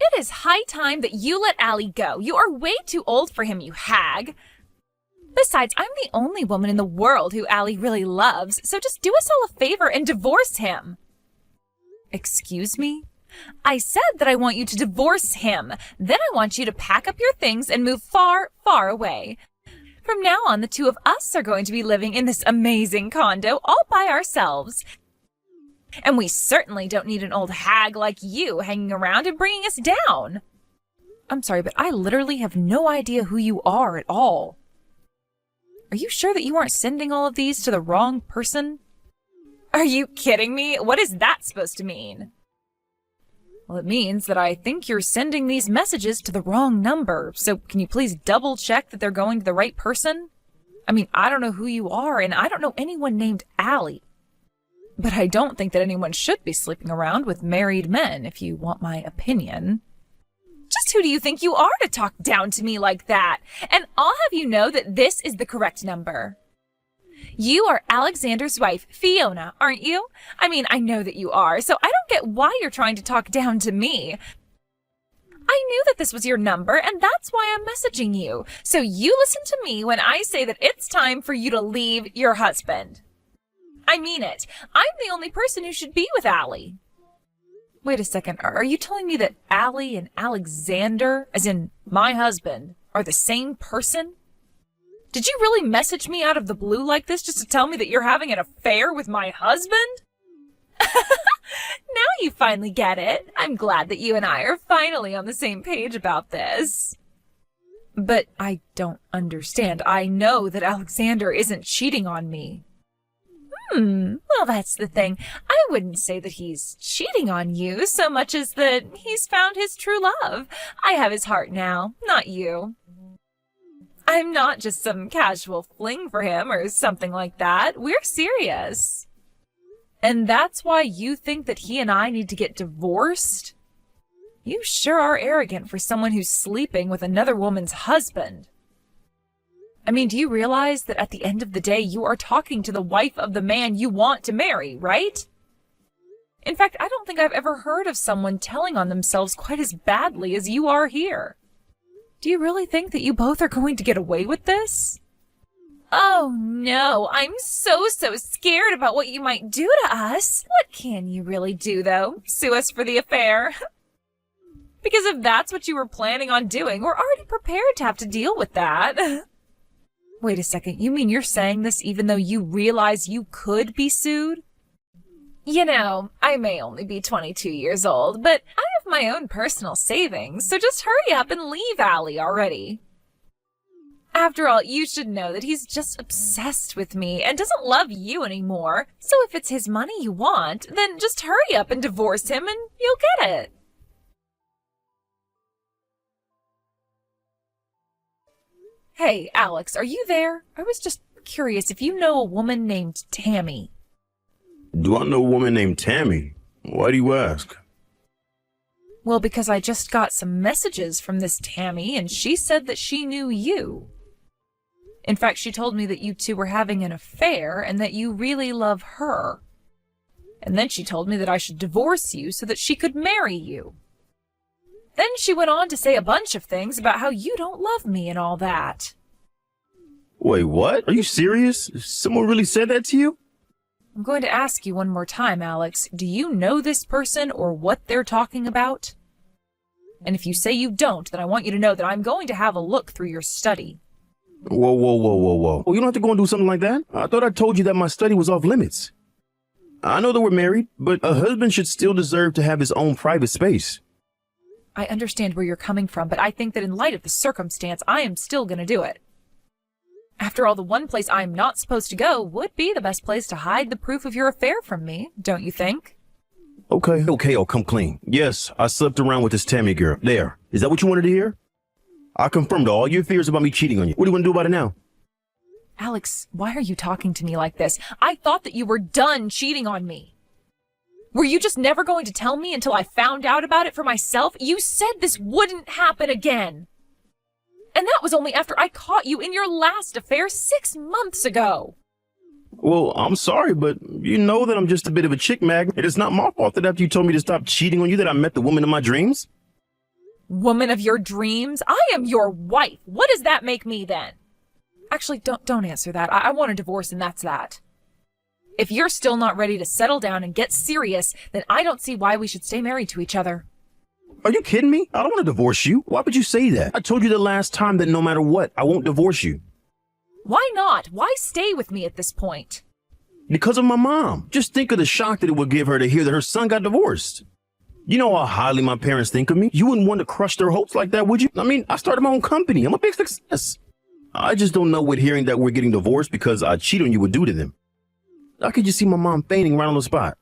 It is high time that you let Allie go. You are way too old for him, you hag. Besides, I'm the only woman in the world who Allie really loves, so just do us all a favor and divorce him. Excuse me? I said that I want you to divorce him. Then I want you to pack up your things and move far, far away. From now on, the two of us are going to be living in this amazing condo all by ourselves. And we certainly don't need an old hag like you hanging around and bringing us down. I'm sorry, but I literally have no idea who you are at all. Are you sure that you aren't sending all of these to the wrong person? Are you kidding me? What is that supposed to mean? Well, it means that I think you're sending these messages to the wrong number. So can you please double check that they're going to the right person? I mean, I don't know who you are, and I don't know anyone named Allie. But I don't think that anyone should be sleeping around with married men, if you want my opinion. Just who do you think you are to talk down to me like that? And I'll have you know that this is the correct number. You are Alexander's wife, Fiona, aren't you? I mean, I know that you are, so I don't get why you're trying to talk down to me. I knew that this was your number, and that's why I'm messaging you. So you listen to me when I say that it's time for you to leave your husband. I mean it. I'm the only person who should be with Allie. Wait a second. Are you telling me that Allie and Alexander, as in my husband, are the same person? Did you really message me out of the blue like this just to tell me that you're having an affair with my husband? Now you finally get it. I'm glad that you and I are finally on the same page about this. But I don't understand. I know that Alexander isn't cheating on me. Well, that's the thing. I wouldn't say that he's cheating on you so much as that he's found his true love. I have his heart now, not you. I'm not just some casual fling for him or something like that. We're serious. And that's why you think that he and I need to get divorced? You sure are arrogant for someone who's sleeping with another woman's husband. I mean, do you realize that at the end of the day, you are talking to the wife of the man you want to marry, right? In fact, I don't think I've ever heard of someone telling on themselves quite as badly as you are here. Do you really think that you both are going to get away with this? Oh no, I'm so scared about what you might do to us. What can you really do, though? Sue us for the affair? Because if that's what you were planning on doing, we're already prepared to have to deal with that. Wait a second, you mean you're saying this even though you realize you could be sued? You know, I may only be 22 years old, but I have my own personal savings, so just hurry up and leave Allie already. After all, you should know that he's just obsessed with me and doesn't love you anymore, so if it's his money you want, then just hurry up and divorce him and you'll get it. Hey, Alex, are you there? I was just curious if you know a woman named Tammy. Do I know a woman named Tammy? Why do you ask? Well, because I just got some messages from this Tammy, and she said that she knew you. In fact, she told me that you two were having an affair and that you really love her. And then she told me that I should divorce you so that she could marry you. Then she went on to say a bunch of things about how you don't love me and all that. Wait, what? Are you serious? Someone really said that to you? I'm going to ask you one more time, Alex. Do you know this person or what they're talking about? And if you say you don't, then I want you to know that I'm going to have a look through your study. Whoa. Well, you don't have to go and do something like that. I thought I told you that my study was off limits. I know that we're married, but a husband should still deserve to have his own private space. I understand where you're coming from, but I think that in light of the circumstance, I am still going to do it. After all, the one place I'm not supposed to go would be the best place to hide the proof of your affair from me, don't you think? Okay, I'll come clean. Yes, I slept around with this Tammy girl. There. Is that what you wanted to hear? I confirmed all your fears about me cheating on you. What do you want to do about it now? Alex, why are you talking to me like this? I thought that you were done cheating on me. Were you just never going to tell me until I found out about it for myself? You said this wouldn't happen again. And that was only after I caught you in your last affair 6 months ago. Well, I'm sorry, but you know that I'm just a bit of a chick magnet. It is not my fault that after you told me to stop cheating on you that I met the woman in my dreams. Woman of your dreams? I am your wife. What does that make me then? Actually, don't answer that. I want a divorce and that's that. If you're still not ready to settle down and get serious, then I don't see why we should stay married to each other. Are you kidding me? I don't want to divorce you. Why would you say that? I told you the last time that no matter what, I won't divorce you. Why not? Why stay with me at this point? Because of my mom. Just think of the shock that it would give her to hear that her son got divorced. You know how highly my parents think of me? You wouldn't want to crush their hopes like that, would you? I mean, I started my own company. I'm a big success. I just don't know what hearing that we're getting divorced because I cheat on you would do to them. I could just see my mom fainting right on the spot.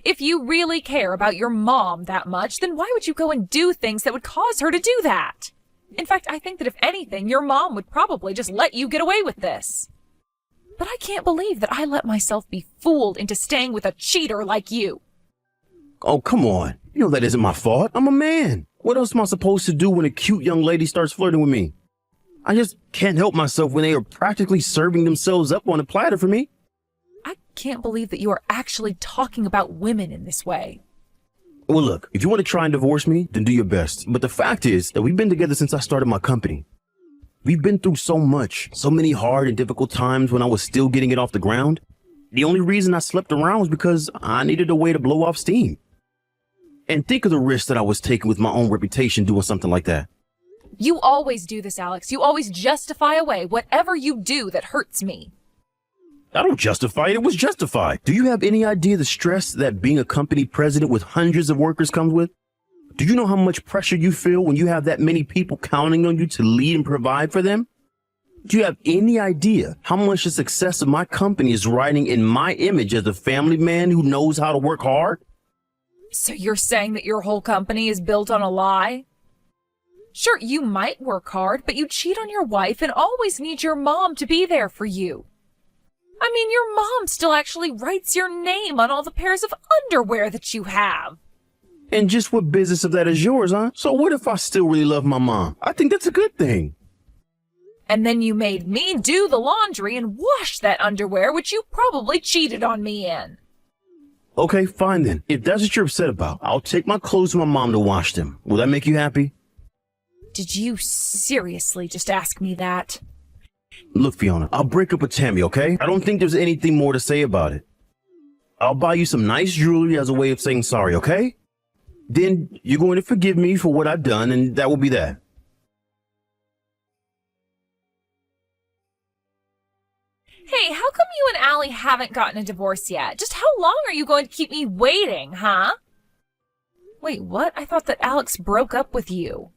If you really care about your mom that much, then why would you go and do things that would cause her to do that? In fact, I think that if anything, your mom would probably just let you get away with this. But I can't believe that I let myself be fooled into staying with a cheater like you. Oh, come on. You know that isn't my fault. I'm a man. What else am I supposed to do when a cute young lady starts flirting with me? I just can't help myself when they are practically serving themselves up on a platter for me. I can't believe that you are actually talking about women in this way. Well, look, if you want to try and divorce me, then do your best. But the fact is that we've been together since I started my company. We've been through so much, so many hard and difficult times when I was still getting it off the ground. The only reason I slept around was because I needed a way to blow off steam. And think of the risk that I was taking with my own reputation doing something like that. You always do this, Alex. You always justify away whatever you do that hurts me. I don't justify it. It was justified. Do you have any idea the stress that being a company president with hundreds of workers comes with? Do you know how much pressure you feel when you have that many people counting on you to lead and provide for them? Do you have any idea how much the success of my company is riding in my image as a family man who knows how to work hard? So you're saying that your whole company is built on a lie? Sure, you might work hard, but you cheat on your wife and always need your mom to be there for you. I mean, your mom still actually writes your name on all the pairs of underwear that you have. And just what business of that is yours, huh? So what if I still really love my mom? I think that's a good thing. And then you made me do the laundry and wash that underwear, which you probably cheated on me in. Okay, fine then. If that's what you're upset about, I'll take my clothes to my mom to wash them. Will that make you happy? Did you seriously just ask me that? Look, Fiona, I'll break up with Tammy, okay? I don't think there's anything more to say about it. I'll buy you some nice jewelry as a way of saying sorry, okay? Then you're going to forgive me for what I've done, and that will be that. Hey, how come you and Allie haven't gotten a divorce yet? Just how long are you going to keep me waiting, huh? Wait, what? I thought that Alex broke up with you.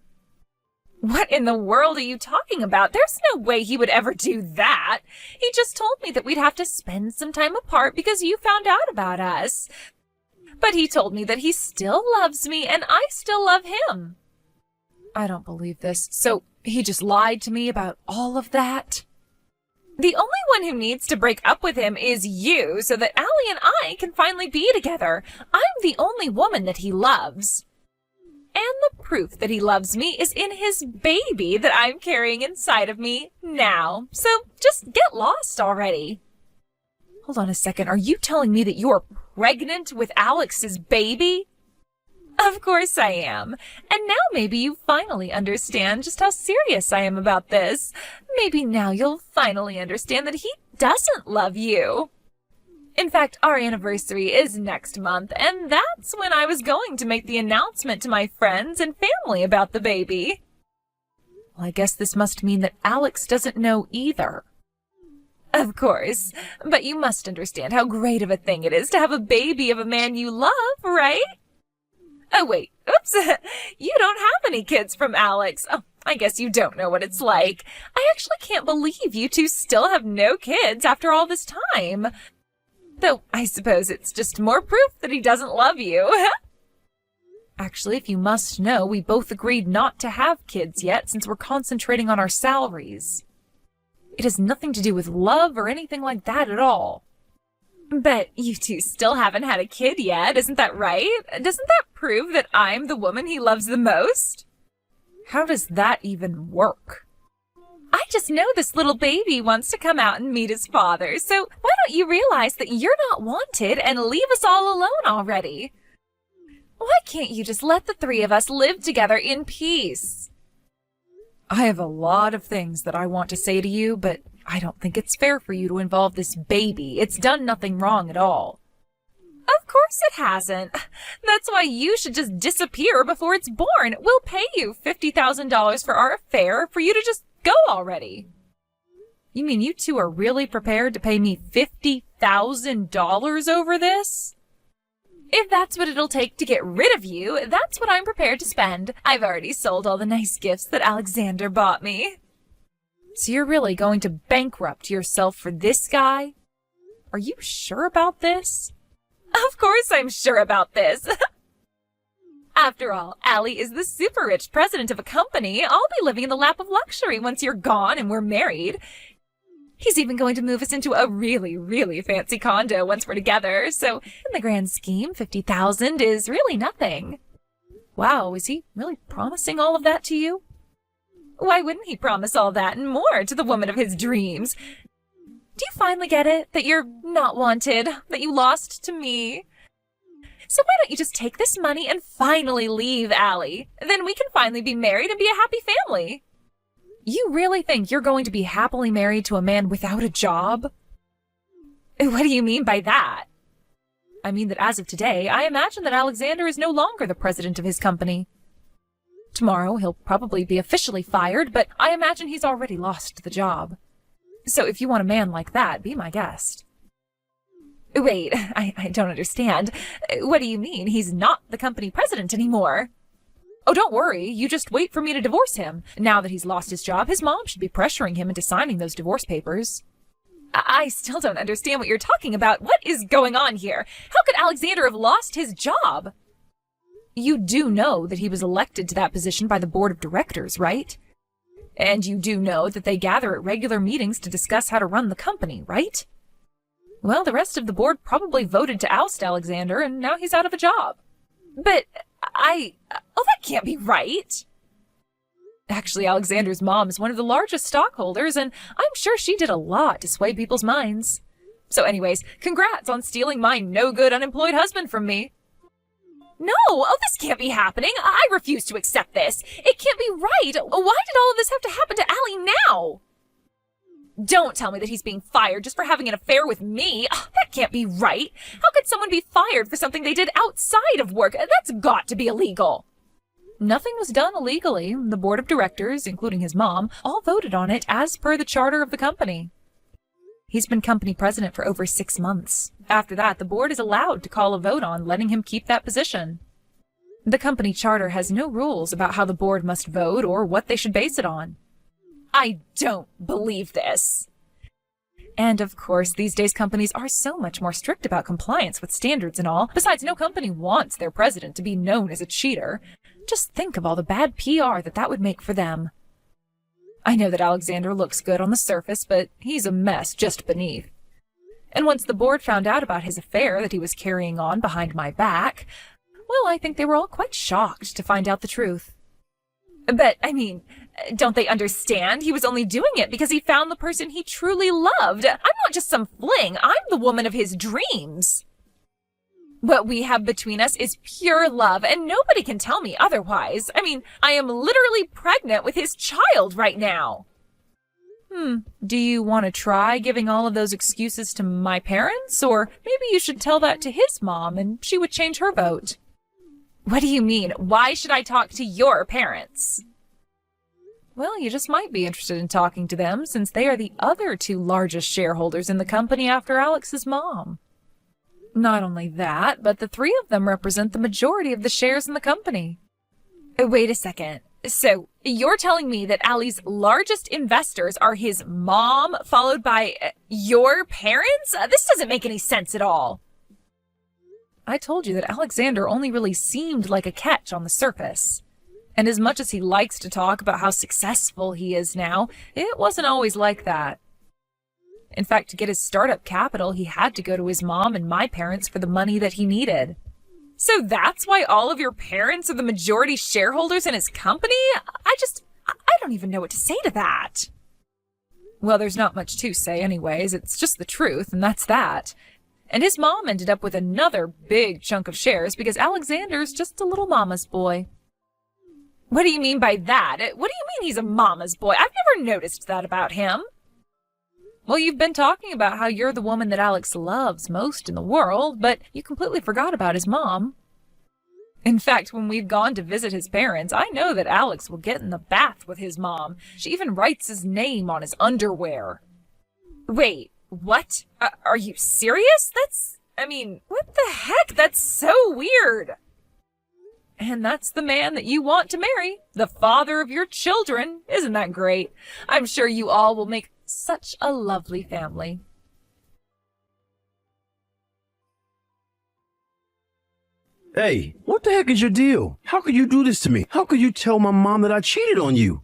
What in the world are you talking about? There's no way he would ever do that. He just told me that we'd have to spend some time apart because you found out about us. But he told me that he still loves me and I still love him. I don't believe this. So he just lied to me about all of that? The only one who needs to break up with him is you so that Allie and I can finally be together. I'm the only woman that he loves. And the proof that he loves me is in his baby that I'm carrying inside of me now. So just get lost already. Hold on a second. Are you telling me that you are pregnant with Alex's baby? Of course I am. And now maybe you finally understand just how serious I am about this. Maybe now you'll finally understand that he doesn't love you. In fact, our anniversary is next month, and that's when I was going to make the announcement to my friends and family about the baby. Well, I guess this must mean that Alex doesn't know either. Of course, but you must understand how great of a thing it is to have a baby of a man you love, right? Oh, wait, oops, you don't have any kids from Alex. Oh, I guess you don't know what it's like. I actually can't believe you two still have no kids after all this time. Though I suppose it's just more proof that he doesn't love you. Actually, if you must know, we both agreed not to have kids yet since we're concentrating on our salaries. It has nothing to do with love or anything like that at all. But you two still haven't had a kid yet, isn't that right? Doesn't that prove that I'm the woman he loves the most? How does that even work? I just know this little baby wants to come out and meet his father, so why don't you realize that you're not wanted and leave us all alone already? Why can't you just let the three of us live together in peace? I have a lot of things that I want to say to you, but I don't think it's fair for you to involve this baby. It's done nothing wrong at all. Of course it hasn't. That's why you should just disappear before it's born. We'll pay you $50,000 for our affair for you to just go already. You mean you two are really prepared to pay me $50,000 over this? If that's what it'll take to get rid of you, that's what I'm prepared to spend. I've already sold all the nice gifts that Alexander bought me. So you're really going to bankrupt yourself for this guy? Are you sure about this? Of course I'm sure about this. After all, Allie is the super rich president of a company. I'll be living in the lap of luxury once you're gone and we're married. He's even going to move us into a really, really fancy condo once we're together. So in the grand scheme, $50,000 is really nothing. Wow, is he really promising all of that to you? Why wouldn't he promise all that and more to the woman of his dreams? Do you finally get it? That you're not wanted? That you lost to me? So why don't you just take this money and finally leave Allie? Then we can finally be married and be a happy family. You really think you're going to be happily married to a man without a job? What do you mean by that? I mean that as of today, I imagine that Alexander is no longer the president of his company. Tomorrow he'll probably be officially fired, but I imagine he's already lost the job. So if you want a man like that, be my guest. Wait, I don't understand. What do you mean? He's not the company president anymore. Oh, don't worry. You just wait for me to divorce him. Now that he's lost his job, his mom should be pressuring him into signing those divorce papers. I still don't understand what you're talking about. What is going on here? How could Alexander have lost his job? You do know that he was elected to that position by the board of directors, right? And you do know that they gather at regular meetings to discuss how to run the company, right? Well, the rest of the board probably voted to oust Alexander, and now he's out of a job. But oh, that can't be right. Actually, Alexander's mom is one of the largest stockholders, and I'm sure she did a lot to sway people's minds. So anyways, congrats on stealing my no-good unemployed husband from me. No, oh, this can't be happening. I refuse to accept this. It can't be right. Why did all of this have to happen to Allie now? Don't tell me that he's being fired just for having an affair with me. That can't be right. How could someone be fired for something they did outside of work? That's got to be illegal. Nothing was done illegally. The board of directors, including his mom, all voted on it as per the charter of the company. He's been company president for over 6 months. After that, the board is allowed to call a vote on letting him keep that position. The company charter has no rules about how the board must vote or what they should base it on. I don't believe this. And of course, these days companies are so much more strict about compliance with standards and all. Besides, no company wants their president to be known as a cheater. Just think of all the bad PR that would make for them. I know that Alexander looks good on the surface, but he's a mess just beneath. And once the board found out about his affair that he was carrying on behind my back, well, I think they were all quite shocked to find out the truth. But, I mean, don't they understand? He was only doing it because he found the person he truly loved. I'm not just some fling. I'm the woman of his dreams. What we have between us is pure love, and nobody can tell me otherwise. I mean, I am literally pregnant with his child right now. Do you want to try giving all of those excuses to my parents? Or maybe you should tell that to his mom and she would change her vote. What do you mean? Why should I talk to your parents? Well, you just might be interested in talking to them since they are the other 2 largest shareholders in the company after Alex's mom. Not only that, but the 3 of them represent the majority of the shares in the company. Wait a second. So, you're telling me that Allie's largest investors are his mom, followed by your parents? This doesn't make any sense at all. I told you that Alexander only really seemed like a catch on the surface. And as much as he likes to talk about how successful he is now, it wasn't always like that. In fact, to get his startup capital, he had to go to his mom and my parents for the money that he needed. So that's why all of your parents are the majority shareholders in his company? I don't even know what to say to that. Well, there's not much to say anyways. It's just the truth, and that's that. And his mom ended up with another big chunk of shares because Alexander's just a little mama's boy. What do you mean by that? What do you mean he's a mama's boy? I've never noticed that about him. Well, you've been talking about how you're the woman that Alex loves most in the world, but you completely forgot about his mom. In fact, when we've gone to visit his parents, I know that Alex will get in the bath with his mom. She even writes his name on his underwear. Wait, what? Are you serious? What the heck? That's so weird. And that's the man that you want to marry, the father of your children. Isn't that great? I'm sure you all will make such a lovely family. Hey, what the heck is your deal? How could you do this to me? How could you tell my mom that I cheated on you?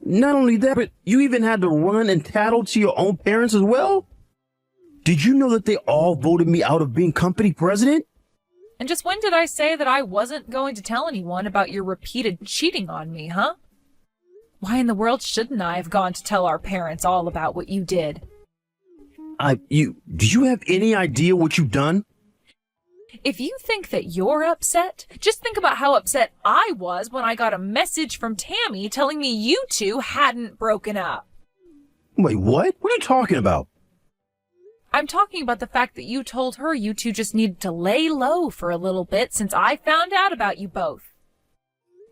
Not only that, but you even had to run and tattle to your own parents as well? Did you know that they all voted me out of being company president? And just when did I say that I wasn't going to tell anyone about your repeated cheating on me, huh? Why in the world shouldn't I have gone to tell our parents all about what you did? Do you have any idea what you've done? If you think that you're upset, just think about how upset I was when I got a message from Tammy telling me you two hadn't broken up. Wait, what? What are you talking about? I'm talking about the fact that you told her you two just needed to lay low for a little bit since I found out about you both.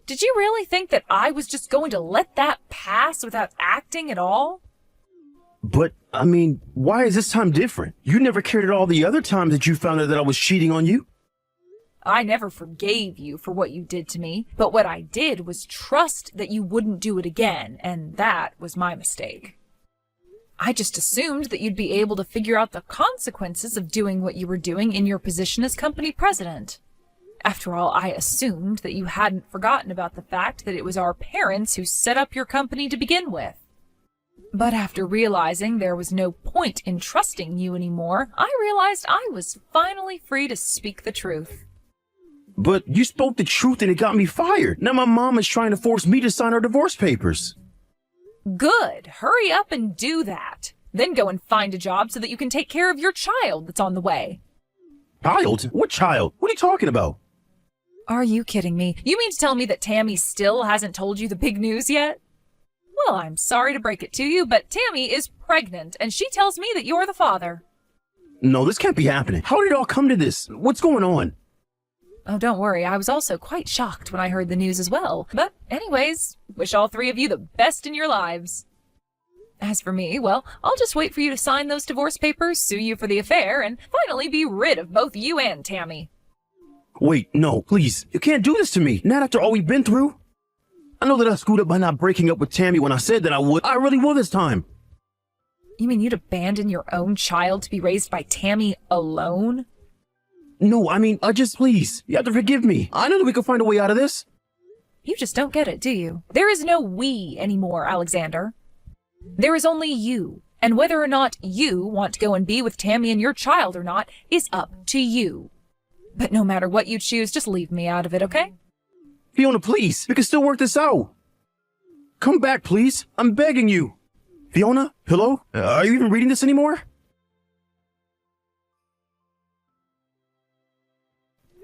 Did you really think that I was just going to let that pass without acting at all? But, why is this time different? You never cared at all the other times that you found out that I was cheating on you. I never forgave you for what you did to me, but what I did was trust that you wouldn't do it again, and that was my mistake. I just assumed that you'd be able to figure out the consequences of doing what you were doing in your position as company president. After all, I assumed that you hadn't forgotten about the fact that it was our parents who set up your company to begin with. But after realizing there was no point in trusting you anymore, I realized I was finally free to speak the truth. But you spoke the truth and it got me fired. Now my mom is trying to force me to sign our divorce papers. Good. Hurry up and do that. Then go and find a job so that you can take care of your child that's on the way. Child? What child? What are you talking about? Are you kidding me? You mean to tell me that Tammy still hasn't told you the big news yet? Well, I'm sorry to break it to you, but Tammy is pregnant, and she tells me that you're the father. No, this can't be happening. How did it all come to this? What's going on? Oh, don't worry. I was also quite shocked when I heard the news as well. But anyways, wish all three of you the best in your lives. As for me, well, I'll just wait for you to sign those divorce papers, sue you for the affair, and finally be rid of both you and Tammy. Wait, no, please. You can't do this to me. Not after all we've been through. I know that I screwed up by not breaking up with Tammy when I said that I would. I really will this time. You mean you'd abandon your own child to be raised by Tammy alone? No, please. You have to forgive me. I know that we can find a way out of this. You just don't get it, do you? There is no we anymore, Alexander. There is only you. And whether or not you want to go and be with Tammy and your child or not is up to you. But no matter what you choose, just leave me out of it, okay? Fiona, please. We can still work this out. Come back, please. I'm begging you. Fiona? Hello? Are you even reading this anymore?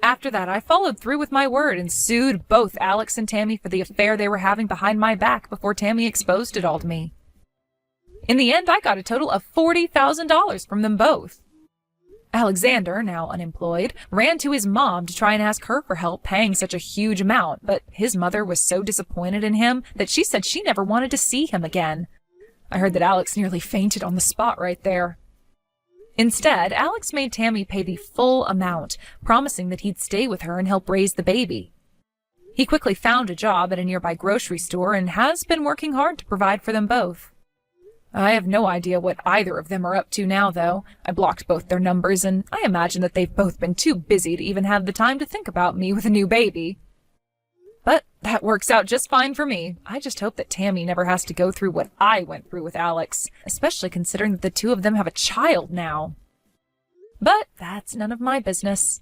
After that, I followed through with my word and sued both Alex and Tammy for the affair they were having behind my back before Tammy exposed it all to me. In the end, I got a total of $40,000 from them both. Alexander, now unemployed, ran to his mom to try and ask her for help paying such a huge amount, but his mother was so disappointed in him that she said she never wanted to see him again. I heard that Alex nearly fainted on the spot right there. Instead, Alex made Tammy pay the full amount, promising that he'd stay with her and help raise the baby. He quickly found a job at a nearby grocery store and has been working hard to provide for them both. I have no idea what either of them are up to now, though. I blocked both their numbers, and I imagine that they've both been too busy to even have the time to think about me with a new baby. But that works out just fine for me. I just hope that Tammy never has to go through what I went through with Alex, especially considering that the two of them have a child now. But that's none of my business.